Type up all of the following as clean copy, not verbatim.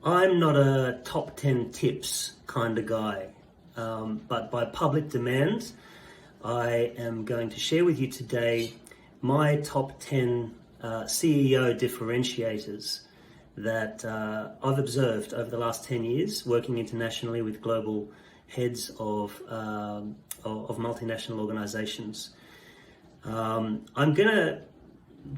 I'm not a top 10 tips kind of guy, but by public demand, I am going to share with you today my top 10 CEO differentiators that I've observed over the last 10 years working internationally with global heads of multinational organizations. I'm going to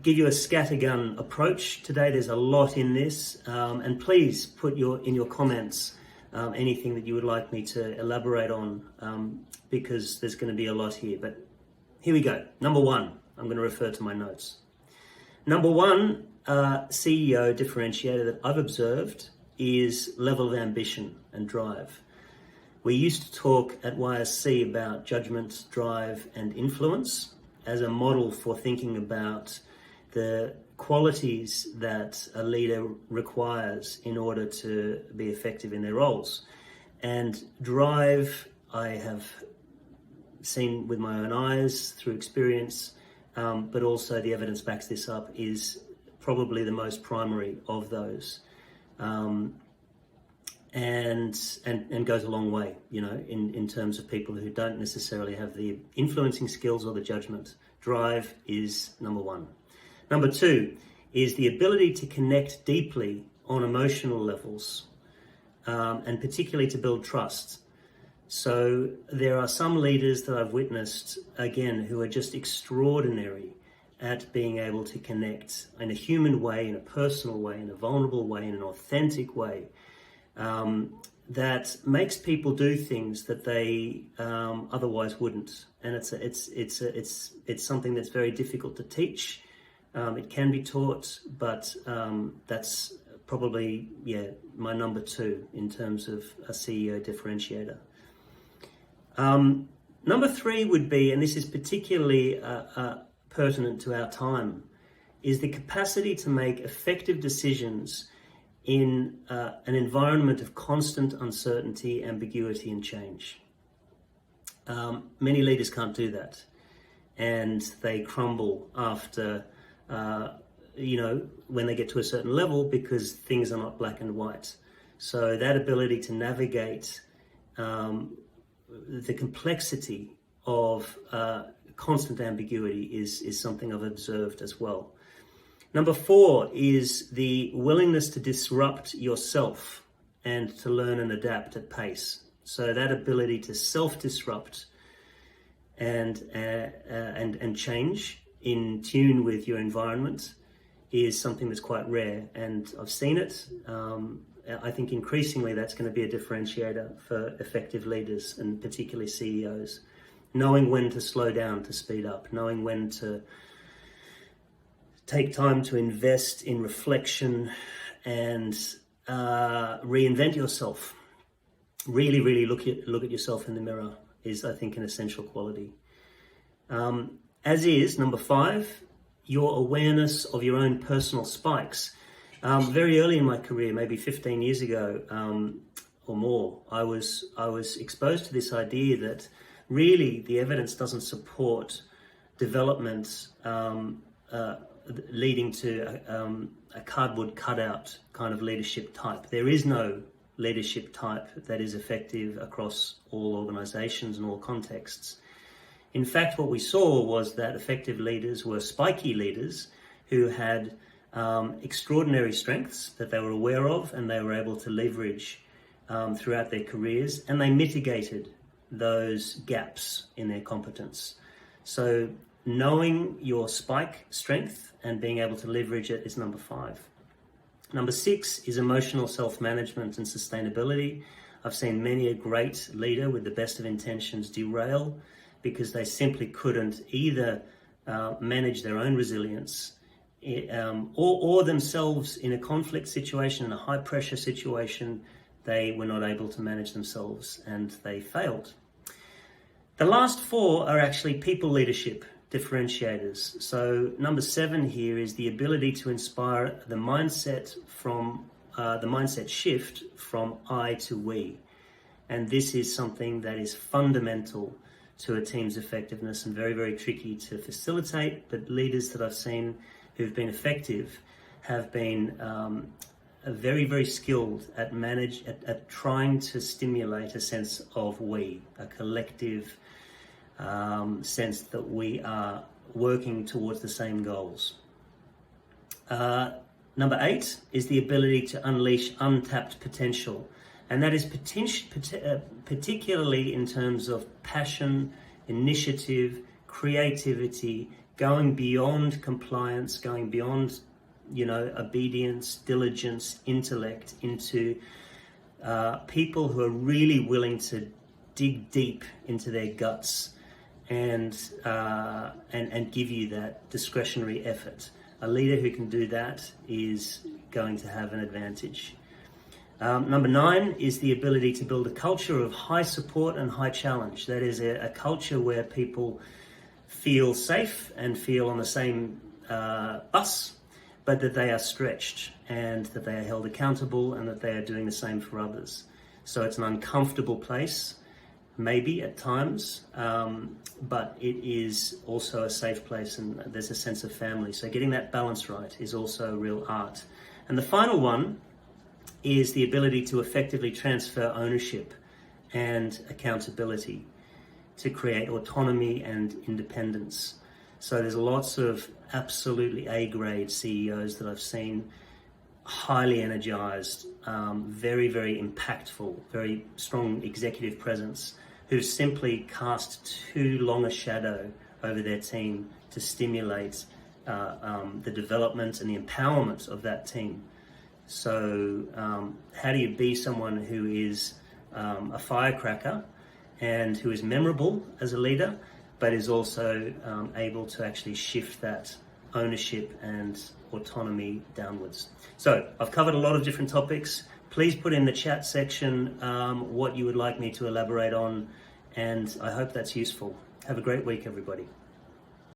give you a scattergun approach today. There's a lot in this, and please put in your comments anything that you would like me to elaborate on, because there's going to be a lot here. But here we go. Number one, I'm going to refer to my notes. Number one CEO differentiator that I've observed is level of ambition and drive. We used to talk at YSC about judgment, drive, and influence as a model for thinking about the qualities that a leader requires in order to be effective in their roles. And drive, I have seen with my own eyes through experience, but also the evidence backs this up, is probably the most primary of those. And goes a long way, in terms of people who don't necessarily have the influencing skills or the judgment. Drive is number one. Number two is the ability to connect deeply on emotional levels, and particularly to build trust. So there are some leaders that I've witnessed, again, who are just extraordinary at being able to connect in a human way, in a personal way, in a vulnerable way, in an authentic way, that makes people do things that they otherwise wouldn't. And it's something that's very difficult to teach. It can be taught, but that's probably my number two in terms of a CEO differentiator. Number three would be, and this is particularly pertinent to our time, is the capacity to make effective decisions in an environment of constant uncertainty, ambiguity, and change. Many leaders can't do that, and they crumble after, when they get to a certain level, because things are not black and white. So that ability to navigate the complexity of constant ambiguity is something I've observed as well. Number four is the willingness to disrupt yourself and to learn and adapt at pace. So that ability to self-disrupt and change in tune with your environment is something that's quite rare, and I've seen it. I think increasingly that's going to be a differentiator for effective leaders, and particularly CEOs. Knowing when to slow down to speed up, knowing when to take time to invest in reflection and reinvent yourself. Really look at yourself in the mirror is, I think, an essential quality. As is, number five, your awareness of your own personal spikes. Very early in my career, maybe 15 years ago or more, I was exposed to this idea that really the evidence doesn't support development leading to a cardboard cutout kind of leadership type. There is no leadership type that is effective across all organizations and all contexts. In fact, what we saw was that effective leaders were spiky leaders who had extraordinary strengths that they were aware of and they were able to leverage throughout their careers, and they mitigated those gaps in their competence. So knowing your spike strength and being able to leverage it is number five. Number six is emotional self-management and sustainability. I've seen many a great leader with the best of intentions derail because they simply couldn't either manage their own resilience or themselves in a conflict situation, in a high pressure situation. They were not able to manage themselves and they failed. The last four are actually people leadership differentiators. So number seven here is the ability to inspire the mindset shift from I to we. And this is something that is fundamental to a team's effectiveness and very, very tricky to facilitate. But leaders that I've seen who've been effective have been very, very skilled at trying to stimulate a sense of we, a collective sense that we are working towards the same goals. Number 8 is the ability to unleash untapped potential. And that is particularly in terms of passion, initiative, creativity, going beyond compliance, going beyond, obedience, diligence, intellect, into people who are really willing to dig deep into their guts and give you that discretionary effort. A leader who can do that is going to have an advantage. Number 9 is the ability to build a culture of high support and high challenge. That is a culture where people feel safe and feel on the same bus, but that they are stretched and that they are held accountable and that they are doing the same for others. So it's an uncomfortable place, maybe at times, but it is also a safe place, and there's a sense of family. So getting that balance right is also a real art. And the final one is the ability to effectively transfer ownership and accountability to create autonomy and independence. So there's lots of absolutely A-grade CEOs that I've seen, highly energized, very, very impactful, very strong executive presence, who simply cast too long a shadow over their team to stimulate the development and the empowerment of that team. So how do you be someone who is a firecracker and who is memorable as a leader, but is also able to actually shift that ownership and autonomy downwards? So I've covered a lot of different topics. Please put in the chat section what you would like me to elaborate on, and I hope that's useful. Have a great week, everybody.